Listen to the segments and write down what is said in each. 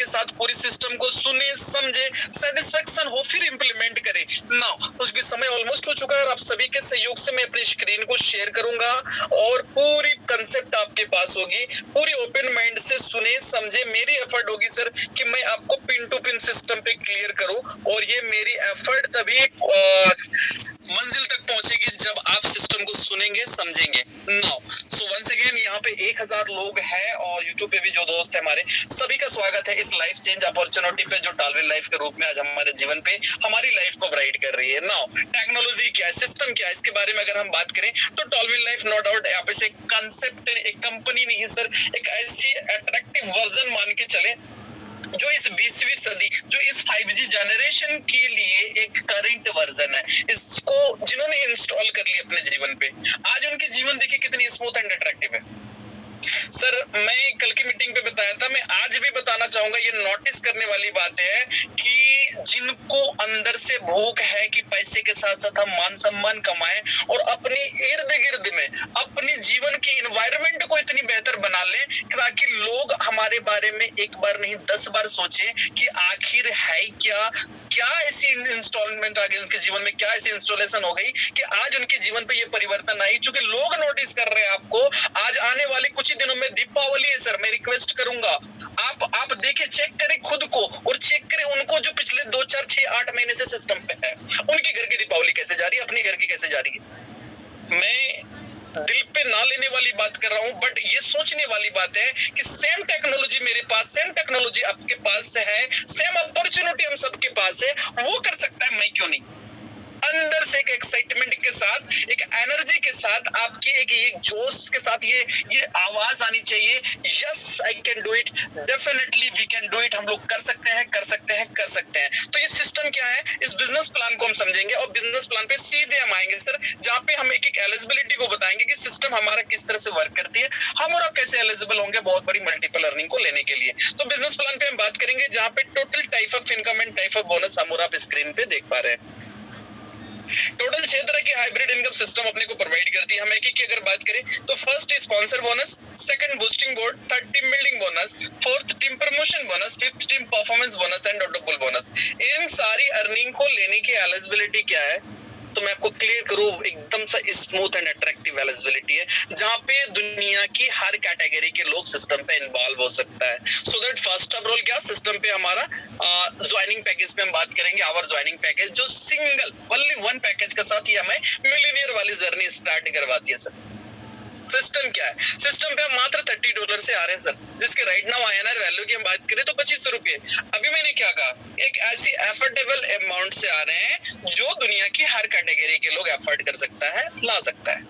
के साथ पूरी सिस्टम को सुने, समझे, सेटिस्फेक्शन हो, फिर इंप्लीमेंट करें। नाउ उसके समय ऑलमोस्ट हो चुका है और आप सभी के सहयोग से मैं अपनी स्क्रीन को शेयर करूंगा और पूरी कंसेप्ट आपके पास होगी। पूरी ओपन माइंड से सुने, समझे। मेरी एफर्ट होगी सर कि मैं आपको पिन टू पिन सिस्टम पे क्लियर करूं और ये मेरी एफर्ट तभी मंजिल तक पहुंचेगी जब आप सिस्टम को सुनेंगे, समझेंगे। नाउ सो वंस अगेन यहाँ पे 1000 लोग हैं और यूट्यूब पे भी जो दोस्त है हमारे, सभी का स्वागत है इस लाइफ चेंज अपॉर्चुनिटी पे जो टालविल लाइफ के रूप में आज हमारे जीवन पे हमारी लाइफ को ब्राइट कर रही है। नाउ टेक्नोलॉजी क्या है, सिस्टम क्या है, इसके बारे में अगर हम बात करें तो टालविल लाइफ नो डाउट यहाँ पे से एक कंसेप्ट, एक कंपनी नहीं है सर, एक ऐसी अट्रैक्टिव वर्जन मान के चले जो इस 20वीं सदी, जो इस 5G जनरेशन के लिए एक करंट वर्जन है। इसको जिन्होंने इंस्टॉल कर लिया अपने जीवन पे, आज उनके जीवन देखिए कितनी स्मूथ एंड अट्रैक्टिव है। सर मैं कल की मीटिंग पे बताया था, मैं आज भी बताना चाहूंगा, ये नोटिस करने वाली बात है कि जिनको अंदर से भूख है कि पैसे के साथ साथ हम मान सम्मान कमाएं और अपने इर्द गिर्द में अपने जीवन के इन्वायरमेंट को इतनी बेहतर बना लें ताकि लोग हमारे बारे में एक बार नहीं 10 बार सोचें कि आखिर है क्या, क्या ऐसी इंस्टॉलमेंट आ गई उनके जीवन में, क्या ऐसी इंस्टॉलेशन हो गई कि आज उनके जीवन पे ये परिवर्तन आई। चूंकि लोग नोटिस कर रहे हैं आपको, आज आने वाले कुछ ही दिनों में दीपावली है सर, मैं रिक्वेस्ट करूंगा आप देखें, चेक करें खुद को और चेक करें उनको जो पिछले 2 4 6 8 महीने से सिस्टम पे है, उनके घर की दीपावली कैसे जा रही है, अपने घर की कैसे जा रही है। मैं दिल पे ना लेने वाली बात कर रहा हूं, बट ये सोचने वाली बात है कि सेम टेक्नोलॉजी मेरे पास, सेम टेक्नोलॉजी आपके पास है, सेम अपॉर्चुनिटी हम सबके पास है, वो कर सकता है, मैं क्यों नहीं। अंदर से एक एक्साइटमेंट के साथ, एक एनर्जी के साथ, आपके एक जोश के साथ ये आवाज आनी चाहिए, yes I can do it, definitely we can do it, हम लोग कर सकते हैं, कर सकते हैं, कर सकते हैं। तो ये सिस्टम क्या है, इस बिजनेस प्लान को हम समझेंगे और बिजनेस प्लान पे सीधे हम आएंगे सर, जहां पे हम एक एलिजिबिलिटी को बताएंगे कि सिस्टम हमारा किस तरह से वर्क करती है, हम और आप कैसे एलिजिबल होंगे बहुत बड़ी मल्टीपल अर्निंग को लेने के लिए। तो बिजनेस प्लान पे हम बात करेंगे जहां पे total type of income and type of bonus हम और आप स्क्रीन पे देख पा रहे हैं। टोटल 6 तरह की हाइब्रिड इनकम सिस्टम अपने को प्रोवाइड करती है। हम एक एक की अगर बात करें तो first sponsor bonus, second boosting board, third team building bonus, fourth team promotion bonus, fifth team performance bonus and autopool bonus. इन सारी अर्निंग को लेने की एलिजिबिलिटी क्या है, तो मैं आपको क्लियर करूं, एकदम सा स्मूथ एंड अट्रैक्टिव एलिजिबिलिटी है जहां पे दुनिया की हर कैटेगरी के लोग सिस्टम पे इन्वॉल्व हो सकता है। So that first of all क्या सिस्टम पे हमारा ज्वाइनिंग पैकेज पे हम बात करेंगे, आवर ज्वाइनिंग पैकेज जो सिंगल ओनली वन पैकेज के साथ ही हमें मिलियनियर वाली जर्नी स्टार्ट करवाती है सर। सिस्टम क्या है, सिस्टम पे हम मात्र $30 से आ रहे हैं सर, जिसके राइट नाउ INR वैल्यू की हम बात करें तो 2500 रुपए। अभी मैंने क्या कहा, एक ऐसी एफोर्डेबल अमाउंट से आ रहे हैं जो दुनिया की हर कैटेगरी के लोग एफोर्ड कर सकता है, ला सकता है,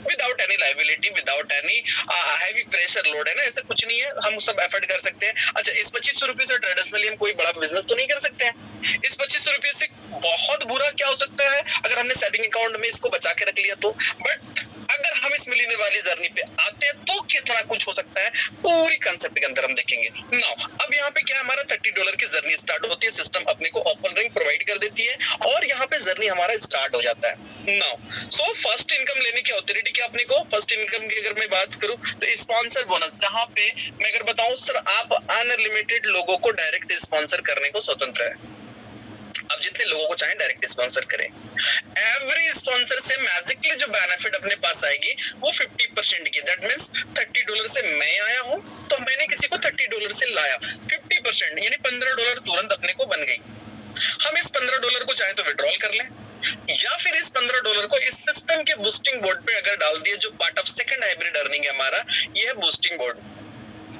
without any liability, without any heavy pressure load, है ना, ऐसा कुछ नहीं है, हम सब एफर्ट कर सकते हैं। अच्छा, इस 2500 रुपए से ट्रेडिशनली हम कोई बड़ा बिजनेस तो नहीं कर सकते हैं। इस 2500 रुपए से बहुत बुरा क्या हो सकता है अगर हमने सेविंग अकाउंट में इसको बचा के रख लिया तो, बट अगर हम इस मिलियनियर वाली जर्नी पे आते हैं तो कितना कुछ हो सकता है, पूरी कंसेप्ट के अंदर हम देखेंगे। नाउ अब यहाँ पे क्या हमारा $30 की जर्नी स्टार्ट होती है, सिस्टम अपने को ओपन रिंग प्रोवाइड कर देती है और यहाँ पे जर्नी हमारा स्टार्ट हो जाता है। नाउ सो फर्स्ट इनकम लेने की ऑथोरिटी क्या अपने को, फर्स्ट इनकम की अगर मैं बात करूं तो स्पॉन्सर बोनस, जहां पे मैं अगर बताऊं सर आप अनलिमिटेड लोगों को डायरेक्ट स्पॉन्सर करने को स्वतंत्र है, आप जितने लोगों को चाहें डायरेक्ट स्पॉन्सर करें। एवरी स्पॉन्सर से मैजिकली जो बेनिफिट अपने पास आएगी वो 50% की, दैट मींस $30 से मैं आया हूं तो मैंने किसी को $30 से लाया, 50% यानी $15 तुरंत अपने को बन गई। हम इस $15 को चाहे तो विड्रॉल कर लें या फिर इस $15 को इस सिस्टम के बूस्टिंग बोर्ड पे अगर डाल दिए, जो part of second hybrid earning है हमारा, ये है बूस्टिंग बोर्ड।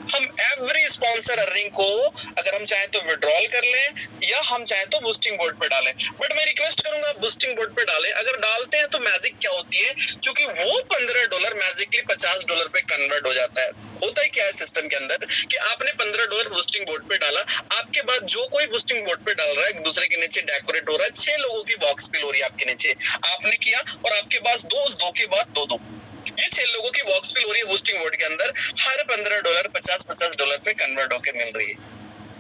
हम एवरी स्पॉन्सर अर्निंग को अगर हम चाहें तो विड्रॉल कर लें या हम चाहें तो बूस्टिंग बोर्ड पे डालें, बट मैं रिक्वेस्ट करूंगा बूस्टिंग बोर्ड पे डालें। अगर डालते हैं तो मैजिक क्या होती है, क्योंकि वो $15 मैजिकली $50 पे कन्वर्ट हो जाता है। होता है क्या है सिस्टम के अंदर कि आपने $15 बूस्टिंग बोर्ड पे डाला, आपके बाद जो कोई बूस्टिंग बोर्ड पे डाल रहा है एक दूसरे के नीचे डेकोरेट हो रहा है, 6 लोगों की बॉक्स फिल हो रही है आपके नीचे, आपने किया और आपके पास दो के बाद दो, ये 6 लोगों की बॉक्स फिल हो रही है बूस्टिंग बोर्ड के अंदर, हर $15 $50 पे कन्वर्ट होकर मिल रही है।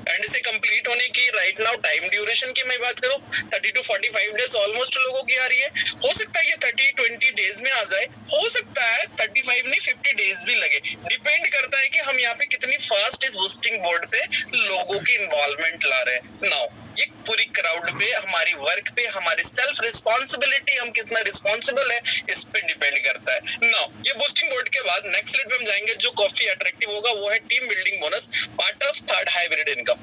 एंड इसे कंप्लीट होने की राइट नाउ टाइम ड्यूरेशन की मैं बात करूं 30 to 45 डेज ऑलमोस्ट लोगों की आ रही है। हो सकता है ये 30-20 डेज में आ जाए, हो सकता है 35 नहीं 50 डेज भी लगे, डिपेंड करता है कि हम यहाँ पे कितनी फास्ट इस बूस्टिंग बोर्ड पे लोगों की इन्वॉल्वमेंट ला रहे हैं। नाउ ये पूरी क्राउड पे, हमारी वर्क पे, हमारी सेल्फ रिस्पॉन्सिबिलिटी, हम कितना रिस्पॉन्सिबल है इस पे डिपेंड करता है। नाउ ये बूस्टिंग बोर्ड के बाद नेक्स्ट स्लाइड पे हम जाएंगे, जो काफी अट्रैक्टिव होगा वो है team building bonus, part of third hybrid income.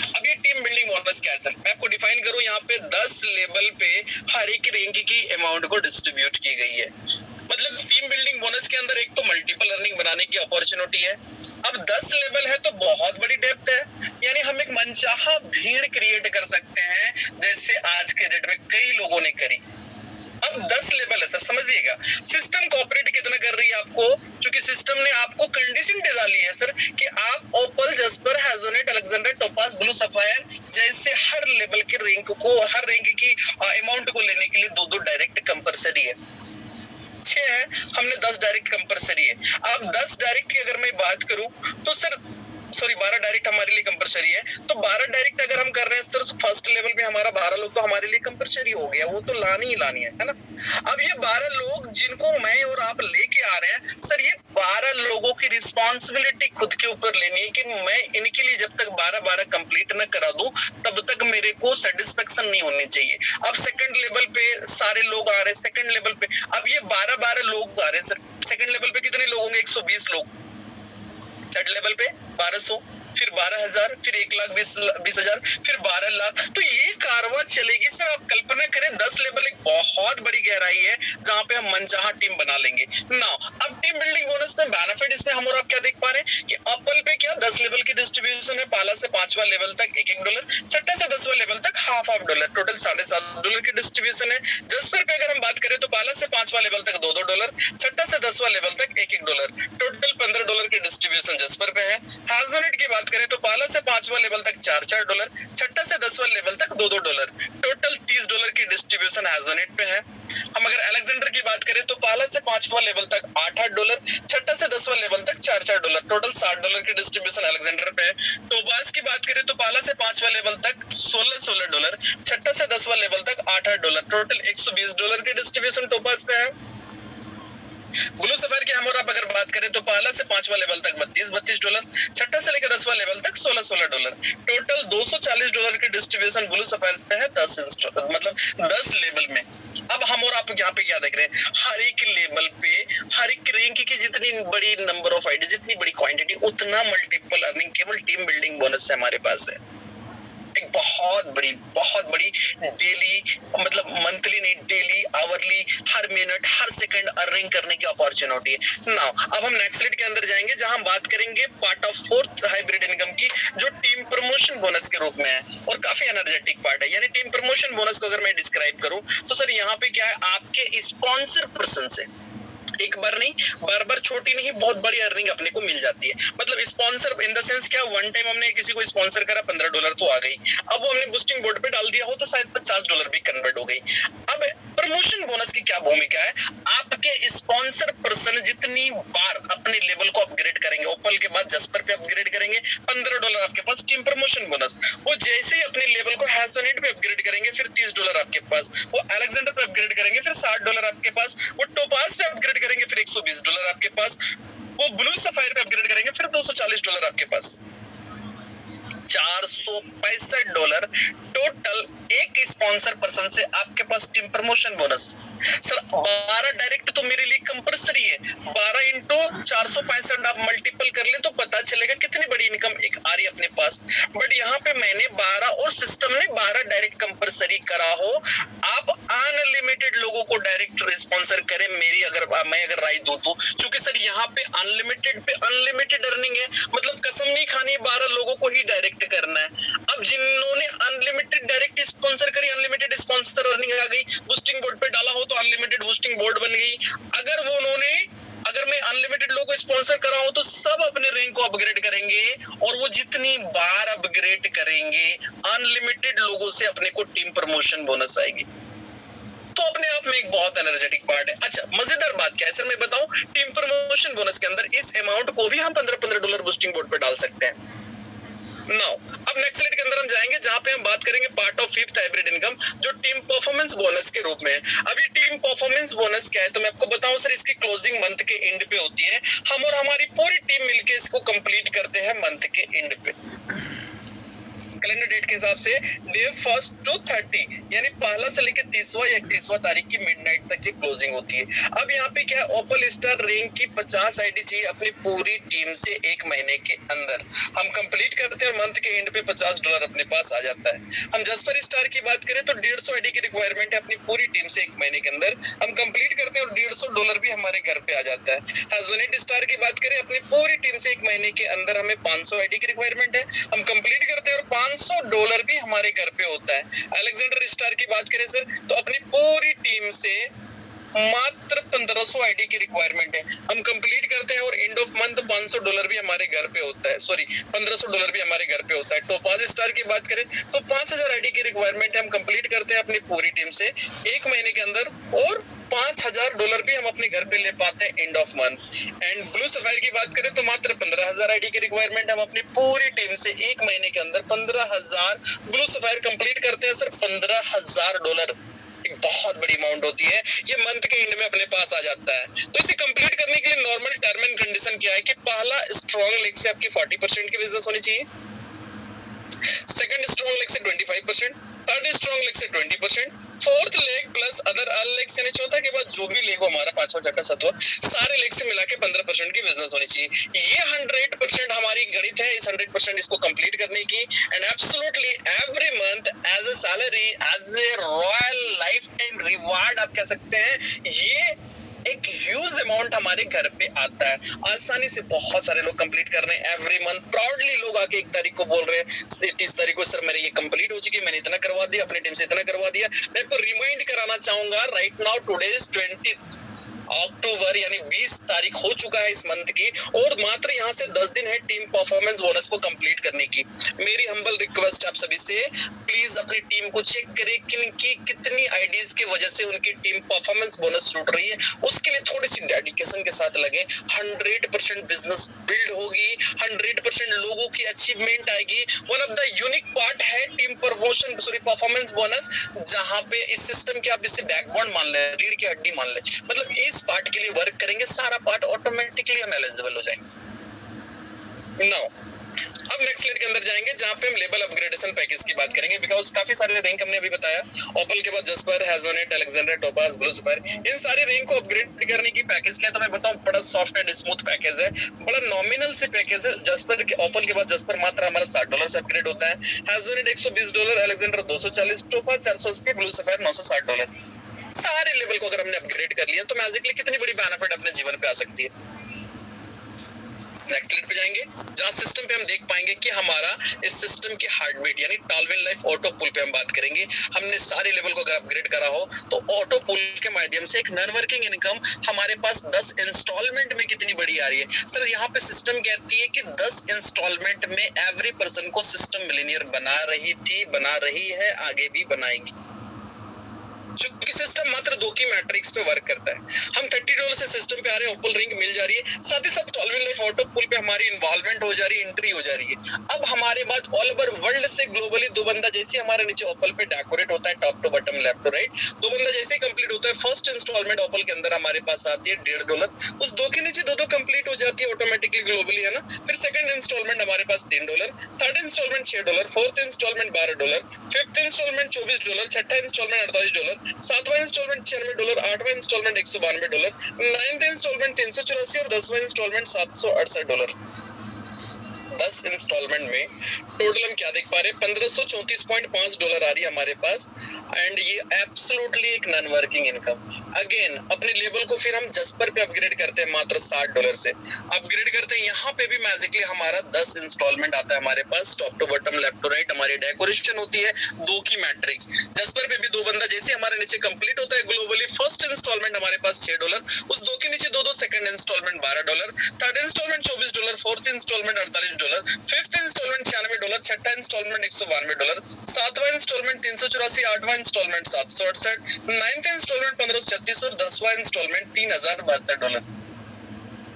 अब ये टीम बिल्डिंग बोनस क्या है सर, मैं आपको डिफाइन करूं, यहाँ पे 10 लेवल पे हर एक रैंक की अमाउंट को डिस्ट्रीब्यूट की गई है। मतलब टीम बिल्डिंग बोनस के अंदर एक तो मल्टीपल अर्निंग बनाने की अपॉर्चुनिटी है। अब 10 लेवल है तो बहुत बड़ी डेप्थ है, यानी हम एक मनचाहा भीड़ क्रिएट कर सकते हैं, जैसे आज के डेट में कई लोगों ने करी। अब 10 लेवल है सर, समझिएगा सिस्टम कोऑपरेट कितना कर रही है आपको, क्योंकि सिस्टम ने आपको कंडीशन दे डाली है सर कि आप opal, jasper, hessonite, Alexander, topaz, blue sapphire जैसे हर लेवल के रैंक को, हर रैंक की अमाउंट को लेने के लिए 2-2 डायरेक्ट कंपलसरी है। 6 है, हमने 10 डायरेक्ट कंपलसरी है। अब 10 डायरेक्ट की अगर मैं बात करूं तो सर 12 डायरेक्ट हमारे लिए कंपलसरी है, तो 12 डायरेक्ट अगर हम कर रहे हैं सर, फर्स्ट लेवल पे हमारा 12 लोग तो हमारे लिए कंपलसरी हो गया, वो तो लानी ही लानी है ना। अब ये 12 लोग जिनको मैं और आप लेके आ रहे हैं सर, ये 12 लोगों की रिस्पॉन्सिबिलिटी खुद के ऊपर लेनी है कि मैं इनके लिए जब तक 12-12 कंप्लीट न करा दूं तब तक मेरे को सेटिस्फेक्शन नहीं होनी चाहिए। अब सेकंड लेवल पे सारे लोग आ रहे हैं, सेकंड लेवल पे अब ये 12-12 लोग आ रहे हैं सर। सेकंड लेवल पे कितने लोग होंगे, 120 लोग। थर्ड लेवल पे 1200, फिर 12,000, फिर 1,20,000, फिर 12 लाख। तो ये कारवां चलेगी सर। आप कल्पना करें 10 लेवल एक बहुत बड़ी गहराई है जहां पे हम मनचाहा टीम बना लेंगे। नाउ अब टीम बिल्डिंग बोनस में बेनिफिट इसमें हम और आप क्या देख पा रहे हैं कि अप्पल पे क्या 10 लेवल की डिस्ट्रीब्यूशन है, पहला से 5वां लेवल तक $1-1, छठा से 10वां लेवल तक $half, टोटल $7.5 की डिस्ट्रीब्यूशन है। जस्पर पे अगर हम बात करें तो पहला से 5वां लेवल तक $2-2, छठा से 10वां लेवल तक $1-1, टोटल $15 की डिस्ट्रीब्यूशन जस्पर पे है। हेजोनेट की बात करें तो पहला से 5वां लेवल तक $4-4, छठा से 10वां लेवल तक $2-2, टोटल $30 की डिस्ट्रीब्यूशन हेजोनेट पे है। हम अगर अलेक्जेंडर की बात करें तो पहला से 5वां लेवल तक $8-8, छठा से 10वां लेवल तक $4-4, टोटल $60 की डिस्ट्रीब्यूशन अलेक्जेंडर पे है। टोपाज की बात करें तो पहला से 5वां लेवल तक $16-16, छठा से 10वां लेवल तक $8-8, टोटल $120 की डिस्ट्रीब्यूशन टोपाज पे है। ब्लू सफायर की हम और आप अगर बात करें तो पहला से 5वां लेवल तक $32-32, छठा से लेकर 10वां लेवल तक $16-16, टोटल $240 की डिस्ट्रीब्यूशन ब्लू सफायर पे है 10 लेवल में। अब हम और आप यहाँ पे क्या देख रहे हैं, हर एक लेवल पे हर एक रैंक की जितनी बड़ी नंबर ऑफ आईडी, जितनी बड़ी क्वांटिटी, उतना मल्टीपल अर्निंग केवल टीम बिल्डिंग बोनस से हमारे पास है। एक बहुत बड़ी डेली, मतलब मंथली नहीं, डेली, आवरली, हर मिनट, हर सेकंड अर्निंग करने की अपॉर्चुनिटी है। नाउ अब हम नेक्स्ट स्लाइड के अंदर जाएंगे जहां हम बात करेंगे part of fourth hybrid income की, जो टीम प्रमोशन बोनस के रूप में है और काफी एनर्जेटिक पार्ट है। यानी टीम प्रमोशन बोनस को अगर मैं डिस्क्राइब करूं तो सर यहाँ पे क्या है, आपके स्पॉन्सर पर्सन से एक बार नहीं, बार बार छोटी नहीं, बहुत बड़ी अर्निंग अपने को मिल जाती है। मतलब स्पॉन्सर इन द सेंस क्या, वन टाइम हमने किसी को स्पॉन्सर करा, $15 तो आ गई। अब वो हमने बूस्टिंग बोर्ड पे डाल दिया हो तो शायद $50 भी कन्वर्ट हो गई। अब प्रमोशन बोनस की क्या भूमिका है, आपके स्पॉन्सर पर्सन जितनी बार अपने लेवल को अपग्रेड करेंगे, ओपल के बाद जस्पर पे अपग्रेड करेंगे, $15 आपके पास टीम प्रमोशन बोनस। वो जैसे ही अपने लेवल को हेजोनेट पे अपग्रेड करेंगे फिर $30 आपके पास, वो अलेक्जेंडर पे अपग्रेड करेंगे फिर $60 आपके पास, वो टोपाज पे अपग्रेड करेंगे फिर $120 आपके पास, वो ब्लू सफायर पे अपग्रेड करेंगे फिर $240 आपके पास, $465 टोटल एक स्पॉन्सर पर्सन से आपके पास team promotion bonus. Sir 12 direct तो मेरे लिए कंपलसरी है, 12 इंटू 465 आप मल्टीपल कर लें तो पता चलेगा कितनी बड़ी इनकम एक आ रही है अपने पास। बट यहाँ पे मैंने 12 और सिस्टम ने 12 डायरेक्ट कंपलसरी करा हो, आप अनलिमिटेड लोगों को डायरेक्ट स्पॉन्सर करें, मेरी अगर मैं राय दूं तो, क्योंकि सर यहाँ पे अनलिमिटेड अर्निंग है, मतलब कसम नहीं खानी, 12 लोगों को ही डायरेक्ट करना है। अब जिन्होंने अनलिमिटेड डायरेक्ट स्पॉन्सर करी, अनलिमिटेड स्पॉन्सर अर्निंग आ गई, बूस्टिंग बोर्ड पे डाला हो तो अनलिमिटेड बूस्टिंग बोर्ड बन गई। अगर मैं अनलिमिटेड लोगों को स्पॉन्सर कर रहा हूं तो सब अपने रैंक को अपग्रेड करेंगे, और वो जितनी बार अपग्रेड करेंगे अनलिमिटेड लोगों से अपने को टीम प्रमोशन बोनस आएगी। तो अपने आप में एक बहुत एनर्जेटिक पार्ट है। अच्छा, मजेदार बात क्या है सर, मैं बताऊं, टीम प्रमोशन बोनस के अंदर इस अमाउंट को भी हम $15-15 बूस्टिंग बोर्ड पे डाल सकते हैं। नाउ अब नेक्स्ट स्लाइड के अंदर हम जाएंगे जहां पे हम बात करेंगे part of fifth hybrid income जो टीम परफॉर्मेंस बोनस के रूप में है। अभी टीम परफॉर्मेंस बोनस क्या है तो मैं आपको बताऊं सर, इसकी क्लोजिंग मंथ के एंड पे होती है। हम और हमारी पूरी टीम मिलके इसको कंप्लीट करते हैं मंथ के एंड पे, कैलेंडर डेट के हिसाब से डे 1 to 30 यानी पहला से लेकर 30वां या 31वां तारीख की मिडनाइट तक की क्लोजिंग होती है। अब यहाँ पे क्या ओपल स्टार रैंक की 50 आईडी चाहिए अपनी पूरी टीम से एक महीने के अंदर। हम कंप्लीट करते हैं मंथ के एंड पे $50 अपने पास आ जाता है। हम जसपर स्टार की बात करें तो 150 आईडी की रिक्वायरमेंट है अपनी पूरी टीम से एक महीने के अंदर। हम कंप्लीट करते हैं और $150 भी हमारे घर पे आ जाता है। हस्बैंड स्टार की बात करें अपनी पूरी टीम से एक महीने के अंदर हमें 500 आईडी की रिक्वायरमेंट है। हम कंप्लीट करते हैं और $500 भी हमारे घर पे होता है। अलेक्जेंडर स्टार की बात करें सर तो अपनी पूरी टीम से मात्र 1500 आईडी की रिक्वायरमेंट है। हम कंप्लीट करते हैं और एंड ऑफ मंथ $500 भी हमारे घर पे होता है, सॉरी $1500 भी हमारे घर पे होता है। टोपाज स्टार की बात करें तो 5000 आईडी की रिक्वायरमेंट है। हम कंप्लीट करते हैं अपनी पूरी टीम से एक महीने के अंदर और $5000 भी हम अपने घर पे ले पाते हैं end of month. And blue sapphire की बात करें तो मात्र 15000 आईडी की रिक्वायरमेंट हम अपनी पूरी टीम से एक महीने के अंदर 15000 ब्लू सफायर कंप्लीट करते हैं सर। $15000 एक बहुत बड़ी अमाउंट होती है, ये मंथ के एंड में अपने पास आ जाता है। तो इसे कंप्लीट करने के लिए नॉर्मल टर्म एंड कंडीशन क्या है कि पहला स्ट्रॉन्ग लेग से आपकी 40% की बिजनेस होनी चाहिए, सेकंड स्ट्रॉन्ग लेग से 25%, थर्ड स्ट्रॉन्ग लेग से 20%, fourth leg plus other all legs यानी चौथा के बाद जो भी लेग हो हमारा पांचवा छठा सातवां सारे लेग से मिला के 15% की बिजनेस होनी चाहिए। ये 100% हमारी गणित है इस 100% इसको कंप्लीट करने की। And absolutely every month as a salary as a royal lifetime reward आप कह सकते हैं, ये एक ह्यूज अमाउंट हमारे घर पे आता है। आसानी से बहुत सारे लोग कंप्लीट कर रहे हैं एवरी मंथ। प्राउडली लोग आके एक तारीख को बोल रहे हैं 30 तारीख को सर मेरे ये कंप्लीट हो चुकी, मैंने इतना करवा दिया, अपनी टीम से इतना करवा दिया। मैं आपको रिमाइंड कराना चाहूंगा राइट नाउ टुडे इज 20 अक्टूबर यानी 20 तारीख हो चुका है इस मंथ की और मात्र यहाँ से 10 दिन है टीम परफॉर्मेंस बोनस को कंप्लीट करने की। मेरी हम्बल रिक्वेस्ट आप सभी से प्लीज अपनी टीम को चेक करें कि कितनी आईडीज की वजह से उनकी टीम परफॉर्मेंस बोनस छूट रही है। उसके लिए थोड़ी सी डेडिकेशन के साथ लगे। 100% बिजनेस बिल्ड होगी, 100% लोगों की अचीवमेंट आएगी। One of the unique part है team promotion sorry performance bonus, जहां पे इस सिस्टम के आप इसे बैकबोन मान ले, रीढ़ की हड्डी मान ले, मतलब इस पार्ट के लिए वर्क करेंगे सारा पार्ट ऑटोमेटिकली हम एलिजिबल हो जाएंगे। नाउ अब नेक्स्ट स्लाइड के अंदर जाएंगे जहां पे हम लेवल अपग्रेडेशन पैकेज की बात करेंगे। बिकॉज काफी सारे रैंक हमने अभी बताया, ओपल के बाद jasper, hessonite, Alexander, topaz, blue sapphire, इन सारे रैंक को अपग्रेड करने की पैकेज क्या है तो मैं बताऊं, बड़ा सॉफ्ट एंड स्मूथ पैकेज है, बड़ा नॉमिनल से पैकेज है। जस्पर के ओपल के बाद जस्पर मात्र हमारा $60 से अपग्रेड होता है, हेज़ोनेट $120, अलेक्जेंडर $240, टोपाज $480, ब्लू सफायर $960। सारे लेवल को अगर हमने अपग्रेड कर लिया तो मैजिकली कितनी बड़ी बेनिफिट अपने जीवन पे आ सकती है। नेक्स्ट स्लाइड पे जाएंगे जहां सिस्टम पे हम देख पाएंगे कि हमारा इस सिस्टम की हार्टबीट यानी टॉलविन लाइफ ऑटो पुल पे हम बात करेंगे। हमने सारे लेवल को अगर अपग्रेड करा हो तो ऑटो पुल के माध्यम से एक नॉन वर्किंग इनकम हमारे पास 10 इंस्टॉलमेंट में कितनी बड़ी आ रही है। सर यहाँ पे सिस्टम कहती है कि 10 इंस्टॉलमेंट में एवरी पर्सन को सिस्टम मिलियनियर बना रही थी, बना रही है, आगे भी बनाएगी। क्योंकि सिस्टम मात्र 2 की मैट्रिक्स पे वर्क करता है। हम $30 से सिस्टम पे आ रहे हैं, ओपल रिंग मिल जा रही है, साथ ही साथ टॉलविन लाइफ ऑटो पुल पे हमारी इन्वॉल्वमेंट हो जा रही है, एंट्री हो जा रही है। अब हमारे बाद ऑल ओवर वर्ल्ड से ग्लोबली 2 बंदा जैसे हमारे नीचे ओपल पे डेकोरेट होता है top to bottom left to right, 2 बंदा जैसे कंप्लीट होता है, फर्स्ट इंस्टॉलमेंट ओपल के अंदर हमारे पास आती है $1.5, उस 2 के नीचे 2 कंप्लीट हो जाती है ऑटोमेटिकली ग्लोबली, है ना। फिर सेकंड इंस्टॉलमेंट हमारे पास $3, third instalment $6, fourth instalment $12, fifth instalment $24, छठा इंस्टॉलमेंट $48, सातवां इंस्टॉलमेंट $96, आठवां इंस्टॉलमेंट $192, नाइन्थ इंस्टॉलमेंट $384 और 10वां इंस्टॉलमेंट $768। 10 इंस्टॉलमेंट में टोटल हम क्या देख पा रहे हैं, $1534.5 आ रही है हमारे पास। एंड ये एब्सोल्युटली एक नॉन वर्किंग इनकम। अगेन अपने लेवल को फिर हम जस्पर पे अपग्रेड करते हैं मात्र $60 से अपग्रेड करते हैं। यहाँ पे भी मैजिकली हमारा 10 इंस्टॉलमेंट आता है हमारे पास, top to bottom left to right हमारी डेकोरेशन होती है 2 की मैट्रिक्स। जस्पर पे भी 2 बंदा जैसे हमारे नीचे कंप्लीट होता है ग्लोबली, फर्स्ट इंस्टॉलमेंट हमारे पास $6, उस 2 के नीचे 2, second instalment $12, third instalment $24, fourth instalment $48, fifth instalment $96, छठा इंस्टॉलमेंट $192, सातवां इंस्टॉलमेंट $384, आठवां इंस्टॉलमेंट $768, नाइन्थ इंस्टॉलमेंट $1536 और 10वां इंस्टॉलमेंट $3072।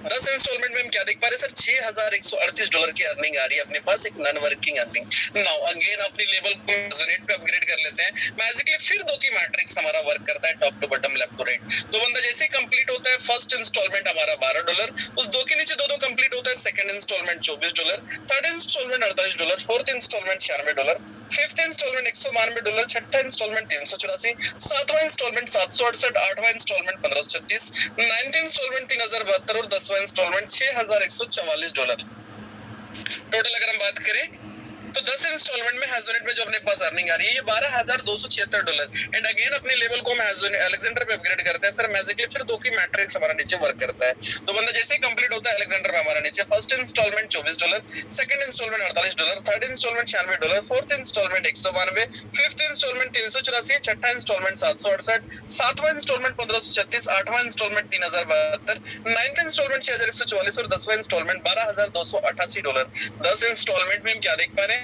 10 इंस्टॉलमेंट में हम क्या देख पा रहे हैं सर, $6,138 की अर्निंग आ रही है अपने पास, एक non working earning. Now again अपनी लेवल को रेट पे अपग्रेड कर लेते हैं। मैजिकली फिर दो की मैट्रिक्स हमारा वर्क करता है, top to bottom, left to right. तो बंदा जैसे ही कंप्लीट होता है, फर्स्ट इंस्टॉलमेंट हमारा $12, उस दो के नीचे दो कंप्लीट होता है, second instalment $24, third instalment $48, fourth instalment $96, fifth instalment $192, छठा इंस्टॉलमेंट $384, सातवां इंस्टॉलमेंट $768, आठवां इंस्टॉलमेंट $1536, नाइन्थ इंस्टॉलमेंट $3072 और 10वां इंस्टॉलमेंट $6,144। टोटल अगर हम बात करें तो 10 इंस्टॉलमेंट में हैजोनेट में जो अपने पास अर्निंग आ रही है ये $12,276। एंड अगेन अपने लेवल को हम अलेक्जेंडर पे अपग्रेड करते हैं सर, मैजिकली फिर दो की मैट्रिक्स हमारा नीचे वर्क करता है। तो बंदा जैसे ही कंप्लीट होता है अलेक्जेंडर में हमारा नीचे, first instalment $24, second instalment $48, third instalment $96, fourth instalment $192, fifth instalment $384, छठा इंस्टॉलमेंट $768, सातवां इंस्टॉलमेंट $1536, आठवां इंस्टॉलमेंट $3072, नाइन्थ इंस्टॉलमेंट $6,144 और 10वां इंस्टॉलमेंट $12,288। 10 इंस्टॉलमेंट में हम क्या देख पा रहे हैं,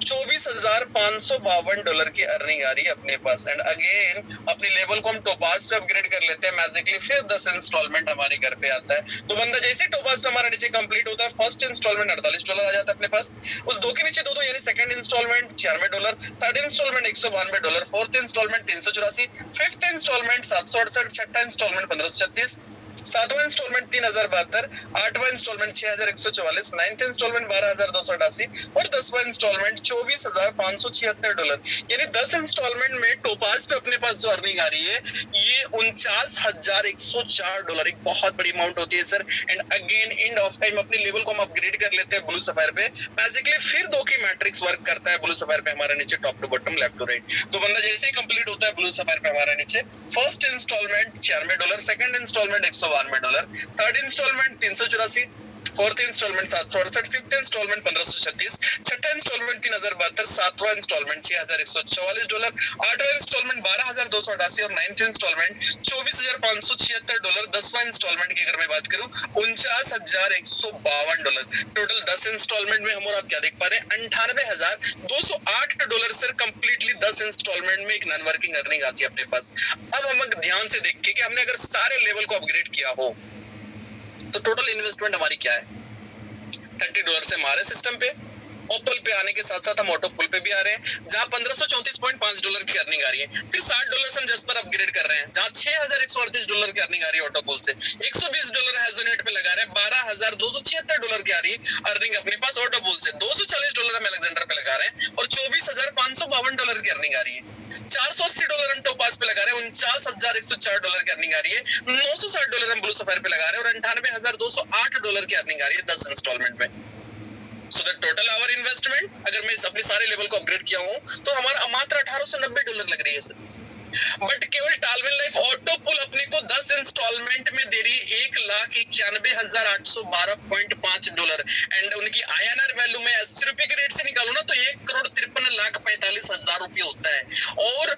$24,552 की अर्निंग आ रही है अपने पास। एंड अगेन अपनी लेवल को हम टोपाज पे अपग्रेड कर लेते हैं मैजिकली, फिर 10 इंस्टॉलमेंट हमारे घर पे आता है। तो बंदा जैसे टोपाज पे हमारा नीचे कंप्लीट होता है, फर्स्ट इंस्टॉलमेंट $48 आ जाता है अपने पास, उस दो के नीचे दो यानी second instalment $96, third instalment $192, fourth instalment $384, fifth instalment $768, छठा इंस्टॉलमेंट $1536, सातवां इंस्टॉलमेंट $3,072, आठवां इंस्टॉलमेंट $6,144, नाइन्थ इंस्टॉलमेंट $12,288 और 10वां इंस्टॉलमेंट $24,576। यानी 10 इंस्टॉलमेंट में टोपाज पे अपने पास जो अर्निंग आ रही है ये $49,104, एक बहुत बड़ी अमाउंट होती है sir. And again end of time अपने लेवल को हम अपग्रेड कर लेते हैं ब्लू सफायर पे, मैजिकली फिर दो की मैट्रिक्स वर्क करता है ब्लू सफायर पे हमारा नीचे, top to bottom, left to right. तो बंदा जैसे ही कंप्लीट होता है ब्लू सफायर पे हमारा नीचे, first instalment $96, second instalment $192, third instalment $384, fourth instalment $768, fifth instalment $1536, छठा इंस्टॉलमेंट $3,072, सातवां इंस्टॉलमेंट $6,144, आठवां इंस्टॉलमेंट $12,288 और नाइन्थ इंस्टॉलमेंट $24,576। 10वां इंस्टॉलमेंट की अगर मैं बात करूं $49,152। टोटल 10 इंस्टॉलमेंट में हम और आप क्या देख पा रहे हैं, $98,208 सर, कंप्लीटली 10 इंस्टॉलमेंट में एक नॉन वर्किंग अर्निंग आती है अपने पास। अब हम ध्यान से देखिए कि हमने अगर सारे लेवल को अपग्रेड किया हो तो टोटल इन्वेस्टमेंट हमारी क्या है, $30 से हमारे सिस्टम पे, ओपल पे आने के साथ साथ हम ऑटो पुल पे भी आ रहे हैं जहां $1,534.5 की अर्निंग आ रही है। फिर $60 हम जस्ट पर अपग्रेड कर रहे हैं जहां $6,138 की अर्निंग आ रही है ऑटो पुल से, $120 हैजोनेट पे लगा रहे हैं, $12,276 की आ रही है अर्निंग अपने पास ऑटो पुल से, $240 हम अलेक्जेंडर पे लगा रहे हैं और $24,552 की अर्निंग आ रही है, $480 हम टोपाज पे लगा रहे हैं, $49,104 की अर्निंग आ रही है, $960 हम ब्लू सफायर पे लगा रहे हैं और $98,208 की अर्निंग आ रही है 10 इंस्टॉलमेंट में। So the total our investment अगर मैं अपने सारे लेवल को अपग्रेड किया हूं तो हमारा मात्र $1,890 लग रही है सर। बट केवल टालविन लाइफ ऑटो पुल अपने को 10 इंस्टॉलमेंट में दे रही है $1,91,812.5 एंड उनकी INR वैल्यू में 80 रुपए के रेट से निकालो ना तो 1,53,45,000 रुपए होता है। और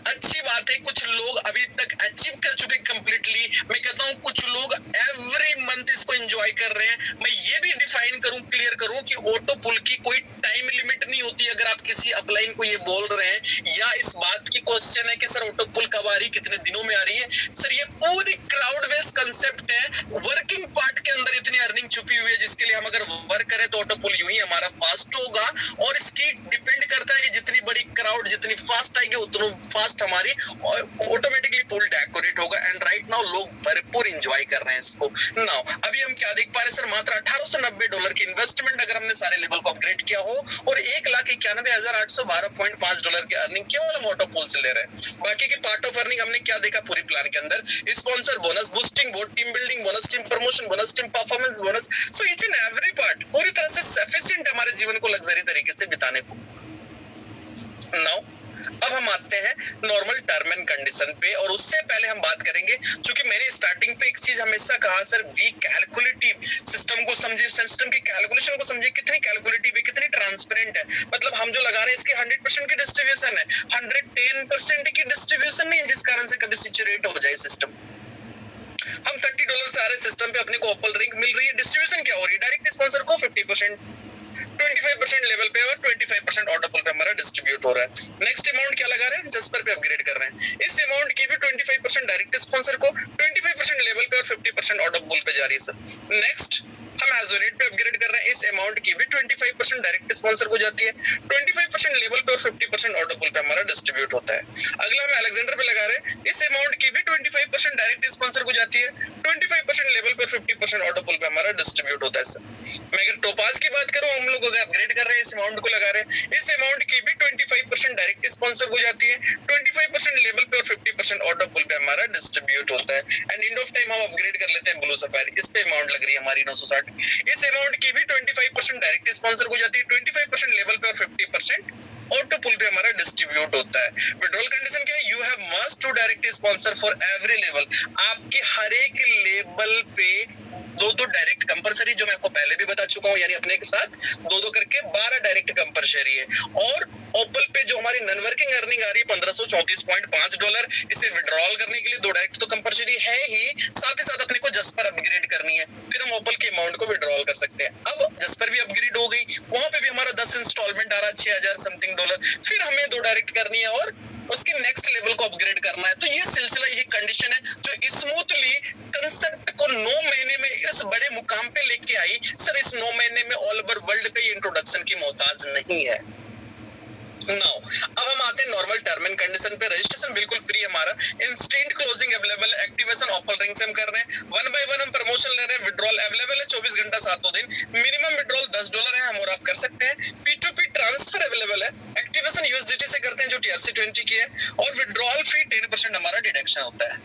अच्छी बात है कुछ लोग अभी तक अचीव कर चुके कंप्लीटली, मैं कहता हूं कुछ लोग एवरी मंथ इसको एंजॉय कर रहे हैं। मैं ये भी डिफाइन करूं, क्लियर करूं कि ऑटो पुल की कोई टाइम लिमिट नहीं होती। अगर आप किसी अपलाइन को ये बोल रहे हैं या इस बात की क्वेश्चन है कि सर ऑटो पुल कब आ रही, कितने दिनों में आ रही है, सर ये पूरी क्राउड बेस्ड कंसेप्ट है। वर्किंग पार्ट के अंदर इतनी अर्निंग छुपी हुई है जिसके लिए हम अगर वर्क करें तो ऑटो पुल यूं ही हमारा फास्ट होगा और इसकी डिपेंड करता है कि जितनी बड़ी क्राउड जितनी फास्ट आएगी उतना फास्ट हमारी ऑटोमेटिकली पुल डेकोरेट होगा। एंड राइट नाउ लोग भरपूर एंजॉय कर रहे हैं इसको। नाउ अभी हम क्या देख पा रहे हैं सर, मात्र $1,890 की इन्वेस्टमेंट अगर हमने सारे लेवल को अपग्रेड किया हो और $1,91,812.5 की अर्निंग केवल हम ऑटो पुल से ले रहे हैं। बाकी की पार्ट ऑफ अर्निंग हमने क्या देखा पूरी प्लान के अंदर, sponsor bonus, boosting board, team building bonus, team promotion bonus, team performance bonus, so each and every part पूरी तरह से सफिशिएंट हमारे जीवन को लग्जरी तरीके से बिताने को। नाउ अब हम आते हैं नॉर्मल टर्म एंड कंडीशन पे और उससे पहले हम बात करेंगे, क्योंकि मैंने स्टार्टिंग पे एक चीज हमेशा कहा सर, वी कैलकुलेटिव सिस्टम को समझे, सिस्टम की कैलकुलेशन को समझे, कितनी कैलकुलेटिव है, कितनी ट्रांसपेरेंट है। मतलब हम जो लगा रहे हैं इसकी 100% की डिस्ट्रीब्यूशन है, 110% की डिस्ट्रीब्यूशन नहीं है जिस कारण से कभी सिचुएट हो जाए सिस्टम। हम $30 से आ रहे सिस्टम पे अपने को ओपल रिंग मिल रही है, डिस्ट्रीब्यूशन क्या हो रही है, डायरेक्ट स्पॉन्सर को 50%, 25% लेवल पे और 25% ऑर्डर पुल पे हमारा डिस्ट्रीब्यूट हो रहा है। नेक्स्ट अमाउंट क्या लगा रहे हैं, जस्पर पे अपग्रेड कर रहे हैं। इस अमाउंट की भी 25% डायरेक्ट स्पॉन्सर को, 25% लेवल पे और 50% ऑर्डर पुल पे जा रही है सर। नेक्स्ट हम एजोरेट पे अपग्रेड कर रहे हैं, इस अमाउंट की भी 25% डायरेक्ट स्पॉन्सर को जाती है, 25% लेवल पे और 50% ऑर्डर पुल पे हमारा डिस्ट्रीब्यूट होता है। अगला हम अलेक्जेंडर पे लगा रहे हैं, इस अमाउंट की भी 25% डायरेक्ट स्पॉन्सर को जाती है, 25% लेवल पे 50% ऑर्डर पुल पे हमारा डिस्ट्रीब्यूट होता है सर। मैं अगर टोपाज की बात करूं, हम लोग अगर अपग्रेड कर रहे हैं, इस अमाउंट को लगा रहे हैं, इस अमाउंट की भी 25% डायरेक्ट स्पॉन्सर को जाती है, 25% लेवल पे और 50% ऑर्डर पुल पे हमारा डिस्ट्रीब्यूट होता है। एंड एंड ऑफ टाइम हम अपग्रेड कर लेते हैं ब्लू सफायर, इस पे अमाउंट लग रही है हमारी 960। इस अमाउंट की भी 25% डायरेक्ट स्पॉन्सर को जाती है, 25% लेवल पे और 50% ऑटो पुल पे हमारा डिस्ट्रीब्यूट होता है। विड्रॉल कंडीशन क्या है, you have must two direct sponsor for every level. आपके हर एक लेवल पे दो डायरेक्ट कंपलसरी, जो मैं आपको पहले भी बता चुका हूँ, यानी अपने के साथ दो करके 12 डायरेक्ट कंपलसरी है। और ओपल पे जो हमारी नॉन वर्किंग अर्निंग आ रही है $1534.5, इसे विड्रॉल करने के लिए दो डायरेक्ट तो कंपलसरी है ही, साथ ही साथ अपने को जस्पर अपग्रेड करनी है, फिर हम ओपल के अमाउंट को विड्रॉल कर सकते हैं। अब जस्पर भी अपग्रेड हो गई, वहां पे भी हमारा 10 इंस्टॉलमेंट आ रहा है, $6000 समथिंग डॉलर, फिर हमें दो डायरेक्ट करनी है और उसके नेक्स्ट लेवल को अपग्रेड करना है। तो ये सिलसिला, ये कंडीशन है जो स्मूथली कंसेप्ट को 9 महीने में इस बड़े मुकाम पे लेके आई। सर इस 9 महीने में ऑल ओवर वर्ल्ड पे इंट्रोडक्शन की मोहताज नहीं है। नाउ अब हम आते हैं नॉर्मल टर्म एंड कंडीशन पे। रजिस्ट्रेशन बिल्कुल फ्री है हमारा, इंस्टेंट क्लोजिंग अवेलेबल है, एक्टिवेशन ओपन रिंग से हम कर रहे हैं, 1 by 1 हम प्रमोशन ले रहे हैं, विड्रॉल अवेलेबल है 24 घंटा 7 दिन, मिनिमम विड्रॉल $10 है, हम और आप कर सकते हैं। P2P ट्रांसफर अवेलेबल है, एक्टिवेशन USDT से करते हैं जो TRC20 की है, और विड्रॉल फी 10% हमारा डिडक्शन होता है।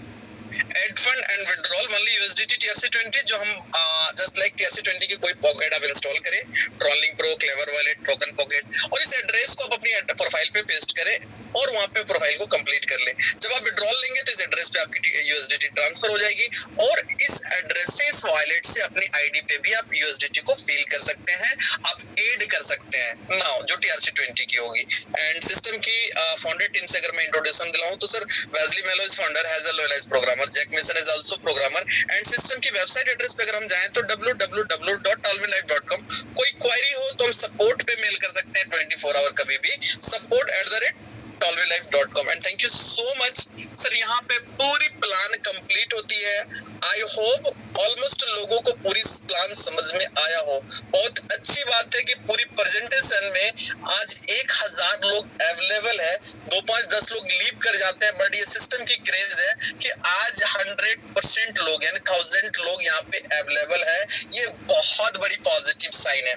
Add fund and withdrawal only USDT TRC20, जो हम जस्ट लाइक TRC20 की कोई पॉकेट आप इंस्टॉल करें, TronLink Pro, Klever wallet, TokenPocket, और इस एड्रेस को आप अपनी प्रोफाइल पे पेस्ट करें और वहां पे प्रोफाइल को कंप्लीट कर लें। जब आप विड्रॉल लेंगे तो इस एड्रेस पे आपकी USDT ट्रांसफर हो जाएगी, और इस एड्रेस से, इस वॉलेट से अपनी आईडी पे भी आप USDT को फील कर सकते हैं, आप ऐड कर सकते हैं नाउ, जो TRC20 की होगी। एंड सिस्टम की फाउंडर टीम से अगर मैं इंट्रोडक्शन दिलाऊं तो sir Wesley Mello is founder, has a loyalized programmer, Jack Mason is also programmer. And system की वेबसाइट एड्रेस पे अगर हम जाएं तो www.tallwinlife.com। कोई क्वेरी हो तो हम सपोर्ट पे मेल कर सकते हैं 24 आवर कभी भी, support@tallwinlife.com। And thank you so much sir. यहाँ पे पूरी प्लान कंप्लीट होती है। आई होप ऑलमोस्ट लोगों को पूरी प्लान समझ में आया हो। बहुत अच्छी बात है कि पूरी प्रेजेंटेशन में आज 1000 लोग अवेलेबल है, 2, 5, 10 लोग लीव कर जाते हैं, बट ये सिस्टम की क्रेज है कि आज 100% लोग यानी 1000 लोग यहाँ पे अवेलेबल है। ये बहुत बड़ी पॉजिटिव साइन है।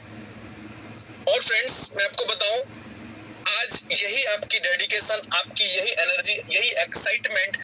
और फ्रेंड्स मैं आपको बताऊं, आज यही आपकी डेडिकेशन, आपकी यही एनर्जी, यही एक्साइटमेंट